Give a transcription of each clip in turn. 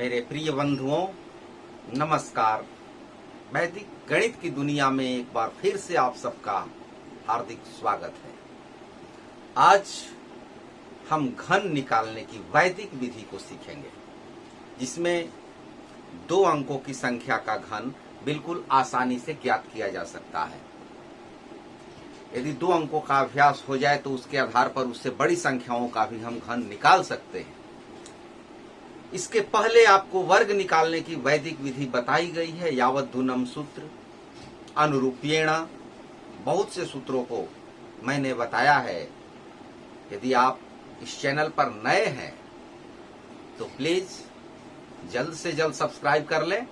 मेरे प्रिय बंधुओं, नमस्कार। वैदिक गणित की दुनिया में एक बार फिर से आप सबका हार्दिक स्वागत है। आज हम घन निकालने की वैदिक विधि को सीखेंगे, जिसमें 2 अंकों की संख्या का घन बिल्कुल आसानी से ज्ञात किया जा सकता है। यदि 2 अंकों का अभ्यास हो जाए तो उसके आधार पर उससे बड़ी संख्याओं का भी हम घन निकाल सकते हैं। इसके पहले आपको वर्ग निकालने की वैदिक विधि बताई गई है। यावद्धूनम सूत्र, अनुरूप्येण, बहुत से सूत्रों को मैंने बताया है। यदि आप इस चैनल पर नए हैं तो प्लीज जल्द से जल्द सब्सक्राइब कर लें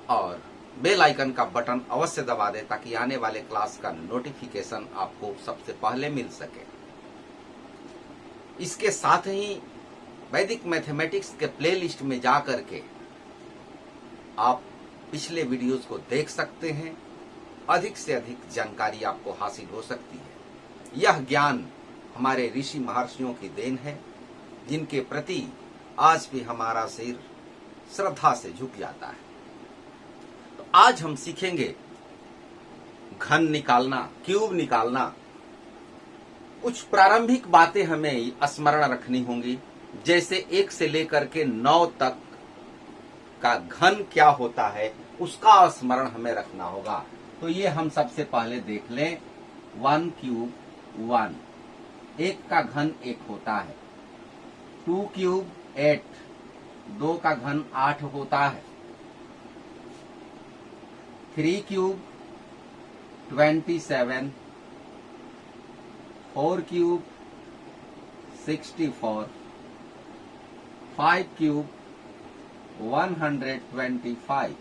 और बेल आइकन का बटन अवश्य दबा दें, ताकि आने वाले क्लास का नोटिफिकेशन आपको सबसे पहले मिल सके। इसके साथ ही वैदिक मैथमेटिक्स के प्लेलिस्ट में जाकर के आप पिछले वीडियोस को देख सकते हैं। अधिक से अधिक जानकारी आपको हासिल हो सकती है। यह ज्ञान हमारे ऋषि महर्षियों की देन है, जिनके प्रति आज भी हमारा सिर श्रद्धा से झुक जाता है। तो आज हम सीखेंगे घन निकालना, क्यूब निकालना। कुछ प्रारंभिक बातें हमें स्मरण रखनी होंगी, जैसे 1 से लेकर के 9 तक का घन क्या होता है उसका स्मरण हमें रखना होगा। तो ये हम सबसे पहले देख लें। 1 क्यूब 1, 1 का घन 1 होता है। 2 क्यूब 8, 2 का घन 8 होता है। 3 cube 27, 4 cube 64, 5 cube 125,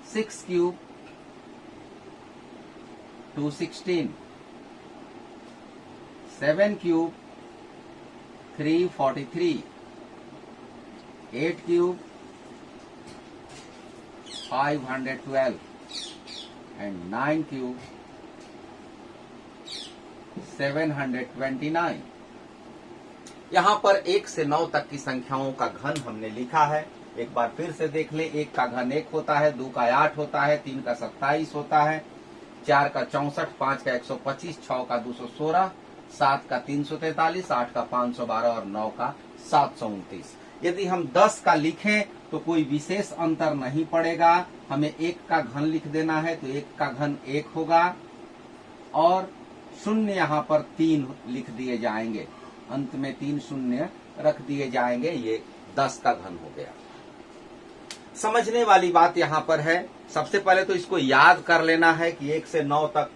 6 cube 216, 7 cube 343, 8 cube 512 and 9 cube 729। यहाँ पर 1 से 9 तक की संख्याओं का घन हमने लिखा है। एक बार फिर से देख ले। 1 का घन 1 होता है, 2 का 8 होता है, 3 का 27 होता है, 4 का 64, 5 का 125, 6 का 216, 7 का 343, 8 का 512 और 9 का 729। यदि हम 10 का लिखें तो कोई विशेष अंतर नहीं पड़ेगा। हमें 1 का घन लिख देना है, तो 1 का घन 1 होगा और शून्य यहाँ पर 3 लिख दिए जाएंगे। अंत में 3 शून्य रख दिए जाएंगे। ये 10 का घन हो गया। समझने वाली बात यहाँ पर है, सबसे पहले तो इसको याद कर लेना है कि 1 से 9 तक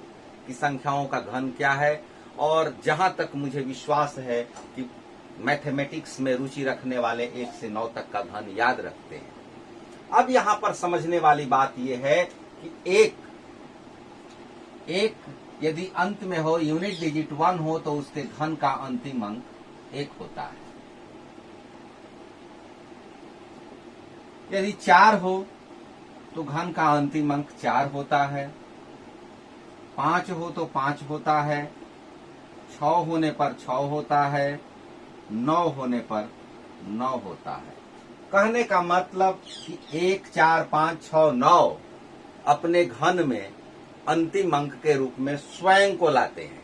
की संख्याओं का घन क्या है। और जहां तक मुझे विश्वास है कि मैथमेटिक्स में रुचि रखने वाले 1 से 9 तक का घन याद रखते हैं। अब यहाँ पर समझने वाली बात यह है कि एक यदि अंत में हो, यूनिट डिजिट 1 हो, तो उसके घन का अंतिम अंक 1 होता है। यदि 4 हो तो घन का अंतिम अंक 4 होता है। 5 हो तो 5 होता है। 6 होने पर 6 होता है। 9 होने पर 9 होता है। कहने का मतलब कि 1, 4, 5, 6, 9 अपने घन में अंतिम अंक के रूप में स्वयं को लाते हैं।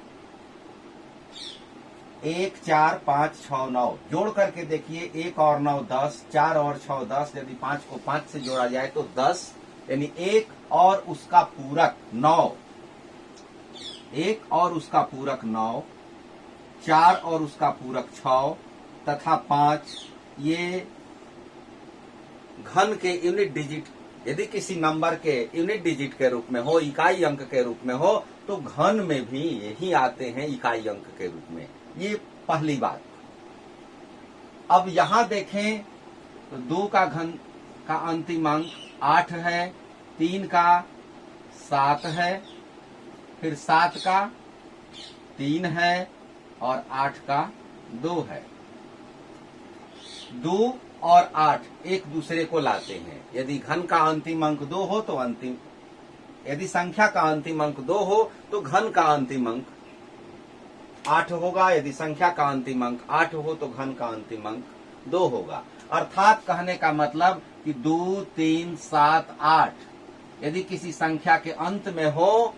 1, 4, 5, 6, 9 जोड़ करके देखिए। 1 और 9 10, 4 और 6 10। यदि 5 को 5 से जोड़ा जाए तो 10, यानी 1 और उसका पूरक 9, 1 और उसका पूरक 9, 4 और उसका पूरक 6 तथा 5, ये घन के यूनिट डिजिट, यदि किसी नंबर के यूनिट डिजिट के रूप में हो, इकाई अंक के रूप में हो, तो घन में भी यही आते हैं इकाई अंक के रूप में। ये पहली बात। अब यहां देखें तो 2 का घन का अंतिम अंक 8 है, 3 का 7 है, फिर 7 का 3 है और 8 का 2 है। 2 और 8 एक दूसरे को लाते हैं। यदि घन का अंतिम अंक 2 हो तो यदि संख्या का अंतिम अंक 2 हो तो घन का अंतिम अंक 8 होगा। यदि संख्या का अंतिम अंक 8 हो तो घन का अंतिम अंक 2 होगा। अर्थात कहने का मतलब कि 2, 3, 7, 8 यदि किसी संख्या के अंत में हो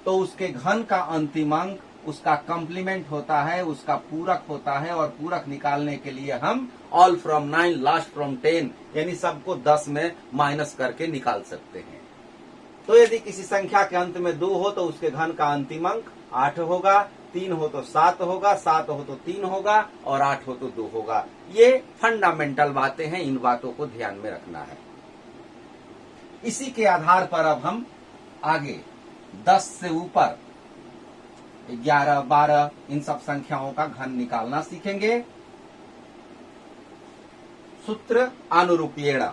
तो उसके घन का अंतिम अंक उसका कंप्लीमेंट होता है, उसका पूरक होता है, और पूरक निकालने के लिए हम ऑल फ्रॉम 9 लास्ट फ्रॉम 10 यानी सबको 10 में माइनस करके निकाल सकते हैं। तो यदि किसी संख्या के अंत में 2 हो तो उसके घन का अंतिम अंक 8 होगा, 3 हो तो 7 होगा, 7 हो तो 3 होगा, और 8 हो तो 2 होगा। ये फंडामेंटल बातें हैं, इन बातों को ध्यान में रखना है। इसी के आधार पर अब हम आगे 10 से ऊपर 11, 12 इन सब संख्याओं का घन निकालना सीखेंगे। सूत्र अनुरूपेण,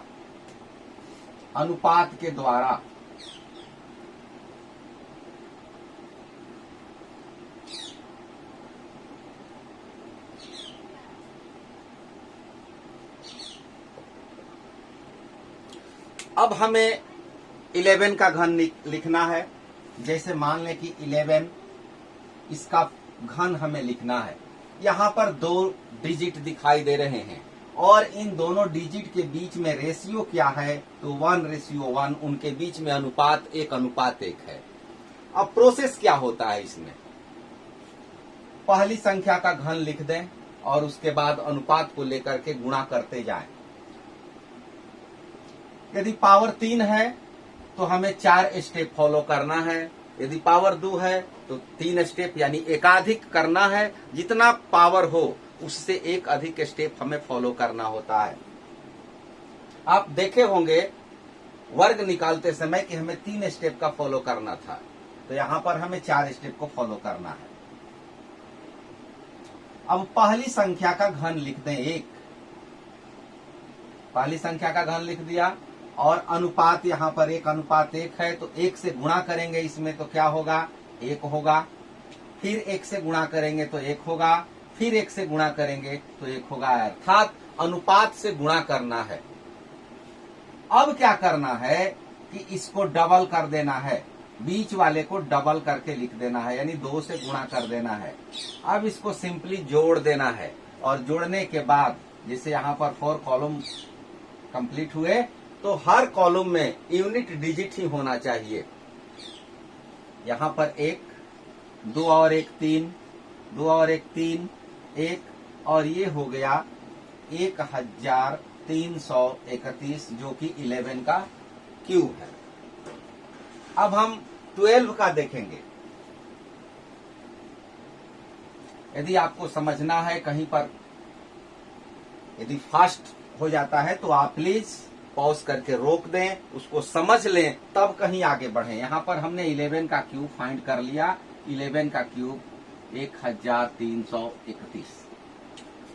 अनुपात के द्वारा। अब हमें 11 का घन लिखना है। जैसे मान लें कि 11, इसका घन हमें लिखना है। यहां पर 2 डिजिट दिखाई दे रहे हैं और इन दोनों डिजिट के बीच में रेशियो क्या है, तो 1:1, उनके बीच में अनुपात 1:1 है। अब प्रोसेस क्या होता है इसमें, पहली संख्या का घन लिख दें और उसके बाद अनुपात को लेकर के गुणा करते जाएं। यदि पावर 3 है तो हमें 4 स्टेप फॉलो करना है। यदि पावर 2 है तो 3 स्टेप यानी एकाधिक करना है। जितना पावर हो उससे एक अधिक स्टेप हमें फॉलो करना होता है। आप देखे होंगे वर्ग निकालते समय कि हमें 3 स्टेप का फॉलो करना था, तो यहां पर हमें 4 स्टेप को फॉलो करना है। अब पहली संख्या का घन लिख दें 1। पहली संख्या का घन लिख दिया और अनुपात यहां पर 1:1 है, तो 1 से गुणा करेंगे इसमें तो क्या होगा, 1 होगा। फिर 1 से गुणा करेंगे तो 1 होगा, फिर 1 से गुणा करेंगे तो 1 होगा। अर्थात अनुपात से गुणा करना है। अब क्या करना है कि इसको डबल कर देना है, बीच वाले को डबल करके लिख देना है, यानी 2 से गुणा कर देना है। अब इसको सिंपली जोड़ देना है और जोड़ने के बाद जैसे यहां पर 4 कॉलम कंप्लीट हुए तो हर कॉलम में यूनिट डिजिट ही होना चाहिए। यहां पर 1, 2 और 1 3, 2 और 1 3, 1 और ये हो गया 1331 जो कि 11 का क्यूब है। अब हम 12 का देखेंगे। यदि आपको समझना है कहीं पर यदि फास्ट हो जाता है तो आप प्लीज पॉज करके रोक दें, उसको समझ लें, तब कहीं आगे बढ़ें। यहां पर हमने 11 का क्यूब फाइंड कर लिया। 11 का क्यूब 1331।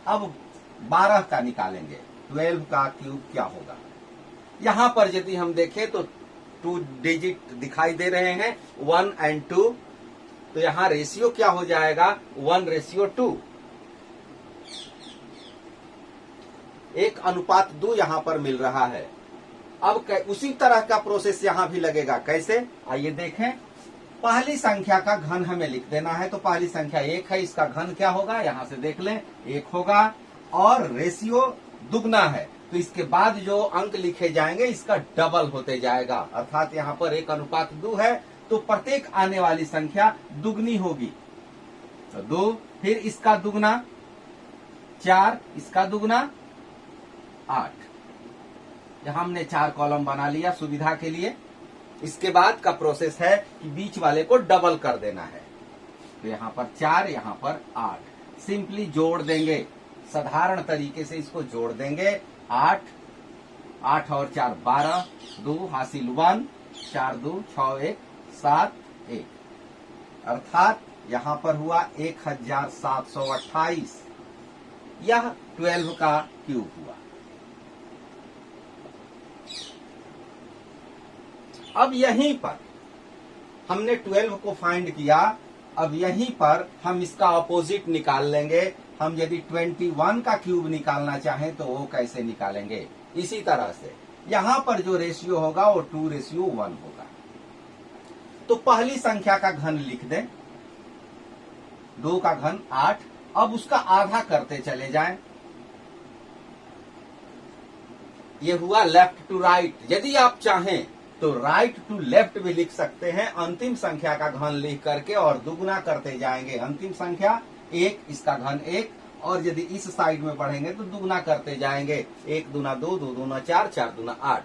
अब 12 का निकालेंगे। 12 का क्यूब क्या होगा, यहां पर यदि हम देखें तो 2 डिजिट दिखाई दे रहे हैं 1 और 2, तो यहां रेशियो क्या हो जाएगा 1:2। 1:2 यहां पर मिल रहा है। अब उसी तरह का प्रोसेस यहां भी लगेगा। कैसे, आइए देखें। पहली संख्या का घन हमें लिख देना है, तो पहली संख्या 1 है, इसका घन क्या होगा यहां से देख लें 1 होगा, और रेशियो दुगना है तो इसके बाद जो अंक लिखे जाएंगे इसका डबल होते जाएगा। अर्थात यहां पर 1:2 है तो प्रत्येक आने वाली संख्या दुगनी होगी। तो 2, फिर इसका दुगना 4, इसका दुगना 8। यहां हमने 4 कॉलम बना लिया सुविधा के लिए। इसके बाद का प्रोसेस है कि बीच वाले को डबल कर देना है। तो यहां पर 4, यहां पर 8, सिंपली जोड़ देंगे। साधारण तरीके से इसको जोड़ देंगे। 8 और 4 12, 2 हासिल 1, 4 2 6 1 7 1, अर्थात यहां पर हुआ 1728। यह 12 का क्यूब हुआ। अब यहीं पर हमने 12 को फाइंड किया। अब यहीं पर हम इसका अपोजिट निकाल लेंगे। हम यदि 21 का क्यूब निकालना चाहें तो वो कैसे निकालेंगे, इसी तरह से यहां पर जो रेशियो होगा वो 2:1 होगा। तो पहली संख्या का घन लिख दें, 2 का घन 8। अब उसका आधा करते चले जाएं। ये हुआ लेफ्ट टू राइट। यदि आप चाहें तो राइट टू लेफ्ट भी लिख सकते हैं अंतिम संख्या का घन लिख करके और दुगुना करते जाएंगे। अंतिम संख्या 1, इसका घन 1, और यदि इस साइड में बढ़ेंगे तो दुगुना करते जाएंगे। 1 दूना 2, 2 दूना 4, 4 दूना 8,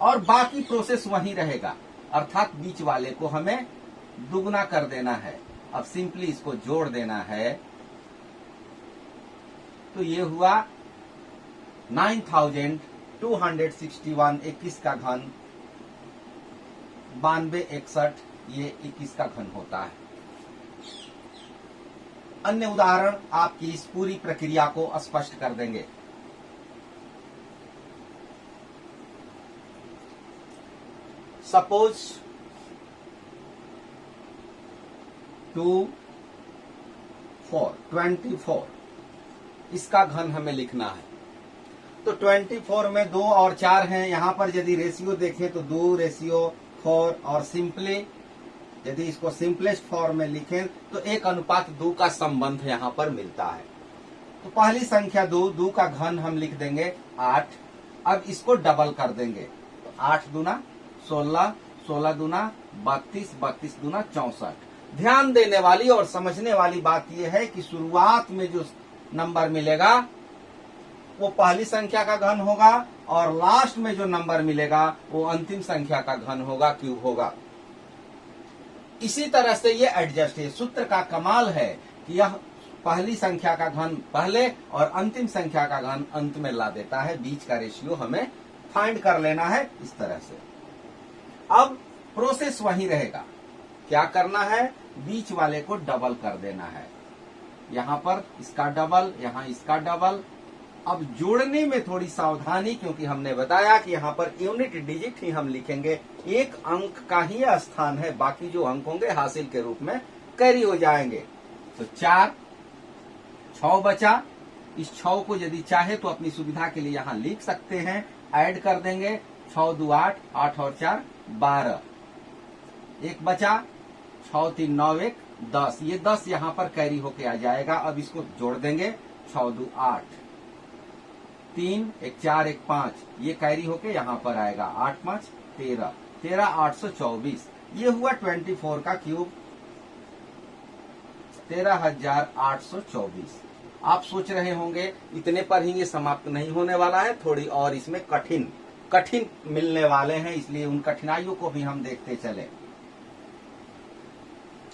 और बाकी प्रोसेस वही रहेगा, अर्थात बीच वाले को हमें दुगुना कर देना है। अब सिंपली इसको जोड़ देना है, तो ये हुआ 9261, 21 का घन 9261, ये 21 का घन होता है। अन्य उदाहरण आपकी इस पूरी प्रक्रिया को स्पष्ट कर देंगे। सपोज 24, इसका घन हमें लिखना है। तो 24 में 2 और 4 हैं। यहां पर यदि रेशियो देखें तो 2:4, और सिंपली यदि इसको सिंपलेस्ट फॉर्म में लिखें तो 1:2 का संबंध यहां पर मिलता है। तो पहली संख्या 2 का घन हम लिख देंगे 8। अब इसको डबल कर देंगे, तो 8 दूना 16, 16 दूना 32, 32 दूना 64। ध्यान देने वाली और समझने वाली बात यह है कि शुरुआत में जो नंबर मिलेगा वो पहली संख्या का घन होगा, और लास्ट में जो नंबर मिलेगा वो अंतिम संख्या का घन होगा, क्यूब होगा। इसी तरह से ये एडजस्ट है। सूत्र का कमाल है कि यह पहली संख्या का घन पहले और अंतिम संख्या का घन अंत में ला देता है। बीच का रेशियो हमें फाइंड कर लेना है इस तरह से। अब प्रोसेस वही रहेगा। क्या करना है, बीच वाले को डबल कर देना है। यहां पर इसका डबल, यहां इसका डबल। अब जोड़ने में थोड़ी सावधानी, क्योंकि हमने बताया कि यहां पर यूनिट डिजिट ही हम लिखेंगे। एक अंक का ही स्थान है, बाकी जो अंक होंगे हासिल के रूप में कैरी हो जाएंगे। तो 4, 6 बचा। इस 6 को यदि चाहे तो अपनी सुविधा के लिए यहां लिख सकते हैं, ऐड कर देंगे। 6 2 8, 8 और 4 12। 1 बचा, 6 3 9 1 10। ये 10 यहां पर कैरी होके आ जाएगा। अब इसको जोड़ देंगे, 6 2 8, 3 1 4 1 5, ये कैरी होके यहां पर आएगा। 8 5 13, 13 824। ये हुआ 24 का क्यूब, 13,824। आप सोच रहे होंगे इतने पर ही ये समाप्त नहीं होने वाला है, थोड़ी और इसमें कठिन मिलने वाले हैं, इसलिए उन कठिनाइयों को भी हम देखते चले।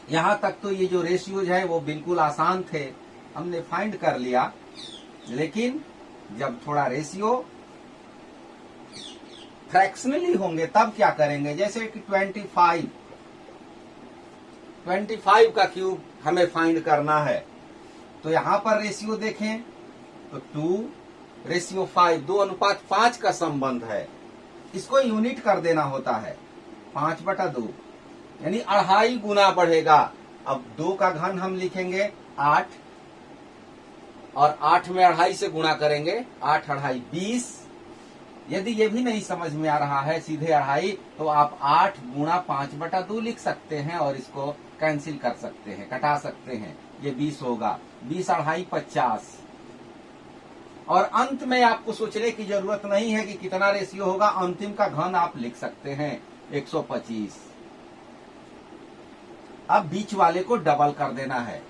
यहां तक तो ये जो रेशियोज है वो बिल्कुल आसान थे, हमने फाइंड कर लिया। लेकिन जब थोड़ा रेशियो फ्रैक्शनली होंगे तब क्या करेंगे, जैसे कि 25 का क्यूब हमें फाइंड करना है। तो यहां पर रेशियो देखें तो 2:5, 2:5 का संबंध है। इसको यूनिट कर देना होता है, 5/2, यानी 2.5 गुना बढ़ेगा। अब 2 का घन हम लिखेंगे 8, और 8 में 2.5 से गुणा करेंगे, 8 2.5 20। यदि ये भी नहीं समझ में आ रहा है सीधे 2.5, तो आप 8 गुणा 5/2 लिख सकते हैं और इसको कैंसिल कर सकते हैं, कटा सकते हैं। ये 20 होगा, 20 2.5 50। और अंत में आपको सोचने की जरूरत नहीं है कि कितना रेशियो होगा, अंतिम का घन आप लिख सकते हैं 125। अब बीच वाले को डबल कर देना है।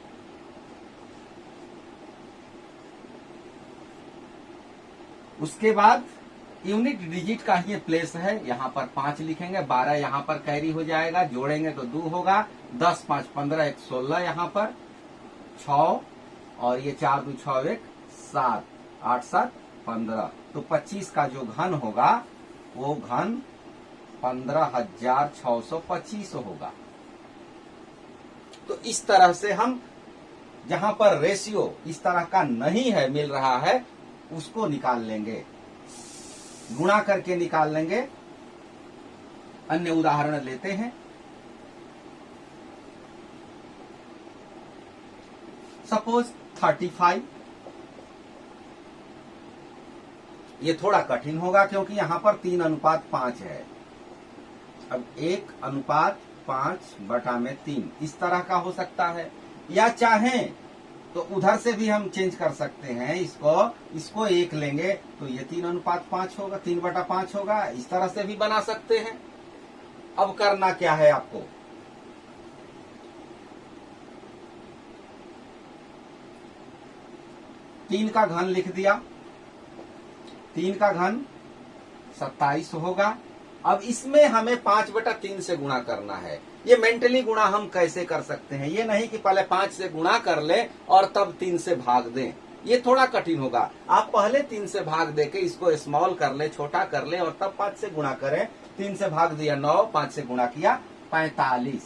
उसके बाद यूनिट डिजिट का ये प्लेस है, यहां पर 5 लिखेंगे, 12 यहां पर कैरी हो जाएगा, जोड़ेंगे तो 2 होगा, 10 5 15 1 16, यहां पर 6, और ये 4 2 6 1 7, 8 7 15। तो 25 का जो घन होगा वो घन 15,625 होगा। तो इस तरह से हम जहां पर रेशियो इस तरह का नहीं है, मिल रहा है, उसको निकाल लेंगे, गुणा करके निकाल लेंगे। अन्य उदाहरण लेते हैं। सपोज 35। ये थोड़ा कठिन होगा क्योंकि यहां पर 3:5 है। अब 1:5/3 इस तरह का हो सकता है, या चाहें तो उधर से भी हम चेंज कर सकते हैं। इसको 1 लेंगे तो ये 3:5 होगा, 3/5 होगा। इस तरह से भी बना सकते हैं। अब करना क्या है आपको, तीन का घन लिख दिया, 3 का घन 27 होगा। अब इसमें हमें 5/3 से गुणा करना है। ये मेंटली गुणा हम कैसे कर सकते हैं, ये नहीं कि पहले 5 से गुणा कर ले और तब 3 से भाग दें, ये थोड़ा कठिन होगा। आप पहले 3 से भाग देके इसको स्मॉल कर ले, छोटा कर ले और तब 5 से गुणा करें। 3 से भाग दिया 9, 5 से गुणा किया 45,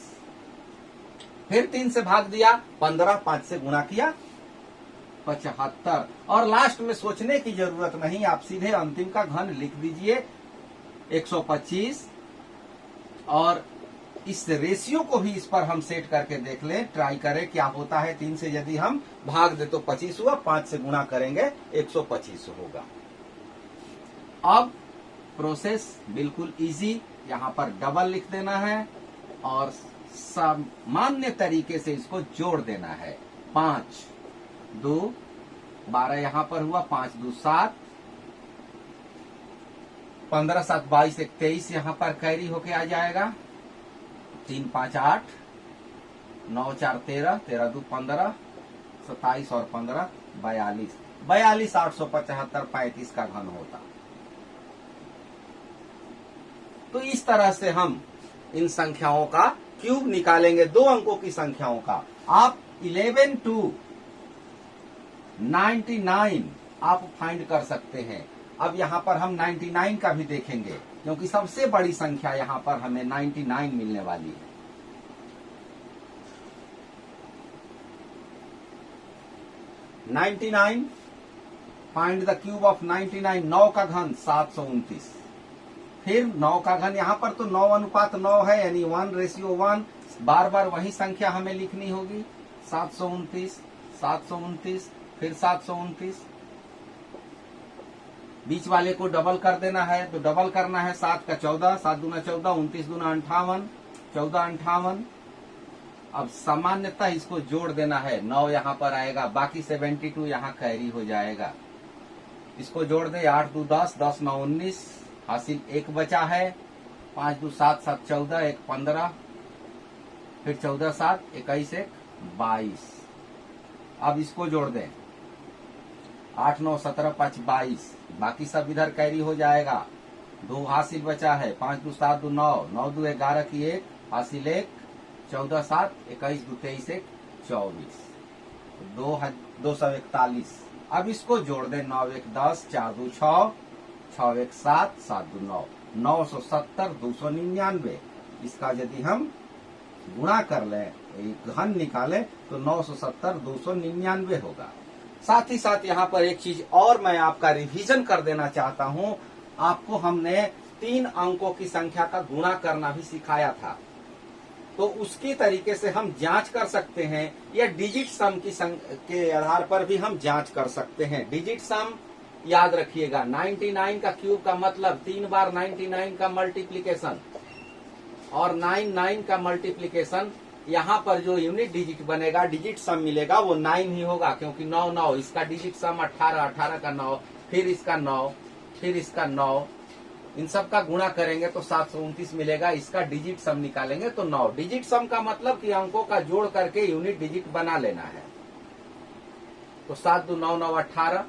फिर 3 से भाग दिया 15, 5 से गुणा किया 75। और लास्ट में सोचने की जरूरत नहीं, आप सीधे अंतिम का घन लिख दीजिए 125। और इस रेशियो को भी इस पर हम सेट करके देख लें, ट्राई करें क्या होता है। 3 से यदि हम भाग दे तो 25 हुआ, 5 से गुणा करेंगे 125 होगा। अब प्रोसेस बिल्कुल इजी, यहां पर डबल लिख देना है और सामान्य तरीके से इसको जोड़ देना है। 5 2 12 यहां पर हुआ, 5 2 7, 15 7 22 23 यहां पर कैरी होके आ जाएगा। 3 5 8, 9 4 13, 13 2 15, 27 और 15 42, 42 875 35 का घन होता। तो इस तरह से हम इन संख्याओं का क्यूब निकालेंगे, 2 अंकों की संख्याओं का। आप 11 to 99 आप फाइंड कर सकते हैं। अब यहां पर हम 99 का भी देखेंगे, क्योंकि सबसे बड़ी संख्या यहां पर हमें 99 मिलने वाली है। फाइंड द क्यूब ऑफ 99, 9 का घन 729, फिर 9 का घन, यहां पर तो 9:9 है, यानी 1:1, बार बार वही संख्या हमें लिखनी होगी। 729, 729, फिर 729, बीच वाले को डबल कर देना है, तो डबल करना है 7 का 14, 7 दूना 14, 29 दूना 58, 14 58। अब सामान्यतः इसको जोड़ देना है, 9 यहां पर आएगा, बाकी 72 यहां कैरी हो जाएगा। इसको जोड़ दे, 8 2 10, 10 9 19, हासिल 1 बचा है। 5 2 7, 7 14, 1 15, फिर 14 7, 21 1 22। अब इसको जोड़ दें, 8 9 17 5 22, बाकी सब इधर कैरी हो जाएगा। 2 हासिल बचा है, 5 2 7 2 9, 9 2 11 की 1, हासिल 1, 14 7, 21 2 23 1 24, 241। अब इसको जोड़ दें, 9 1 10, 4 2 6, 6 1 7, 7 2 9, 970 299। इसका यदि हम गुणा कर लें, घन निकालें, तो 970 299 होगा। साथ ही साथ यहाँ पर एक चीज और मैं आपका रिवीजन कर देना चाहता हूँ। आपको हमने 3 अंकों की संख्या का गुणा करना भी सिखाया था, तो उसकी तरीके से हम जांच कर सकते हैं, या डिजिट सम के आधार पर भी हम जांच कर सकते हैं। डिजिट सम याद रखिएगा, 99 का क्यूब का मतलब 3 बार 99 का मल्टीप्लीकेशन, और 99 का मल्टीप्लीकेशन, यहाँ पर जो यूनिट डिजिट बनेगा, डिजिट सम मिलेगा, वो 9 ही होगा, क्योंकि 9 9, इसका डिजिट सम 18, 18 का 9, फिर इसका 9, फिर इसका 9, इन सब का गुणा करेंगे तो 729 मिलेगा। इसका डिजिट सम निकालेंगे तो 9। डिजिट सम का मतलब कि अंकों का जोड़ करके यूनिट डिजिट बना लेना है। तो 7 2 9 9 18,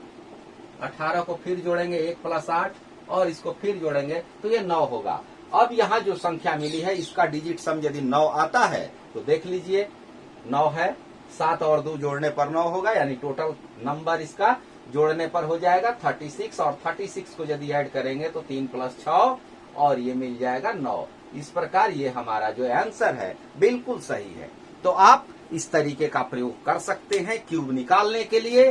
18 को फिर जोड़ेंगे 1 + 8, और इसको फिर जोड़ेंगे तो ये 9 होगा। अब यहाँ जो संख्या मिली है, इसका डिजिट सम यदि 9 आता है तो देख लीजिए, 9 है, 7 और 2 जोड़ने पर 9 होगा, यानी टोटल नंबर इसका जोड़ने पर हो जाएगा 36, और 36 को यदि ऐड करेंगे तो 3 + 6, और ये मिल जाएगा 9। इस प्रकार ये हमारा जो आंसर है बिल्कुल सही है। तो आप इस तरीके का प्रयोग कर सकते हैं क्यूब निकालने के लिए।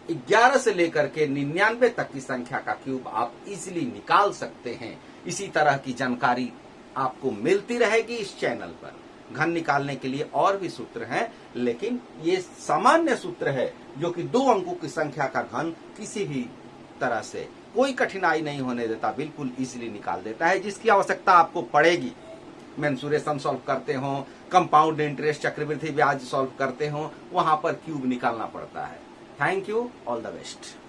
11 से लेकर के 99 तक की संख्या का क्यूब आप इजीली निकाल सकते हैं। इसी तरह की जानकारी आपको मिलती रहेगी इस चैनल पर। घन निकालने के लिए और भी सूत्र हैं, लेकिन ये सामान्य सूत्र है जो कि 2 अंकों की संख्या का घन किसी भी तरह से कोई कठिनाई नहीं होने देता, बिल्कुल इजीली निकाल देता है। जिसकी आवश्यकता आपको पड़ेगी, मेंसुरेशन सॉल्व करते हो, कंपाउंड इंटरेस्ट, चक्रवृद्धि ब्याज सॉल्व करते हो, वहां पर क्यूब निकालना पड़ता है। Thank you, all the best.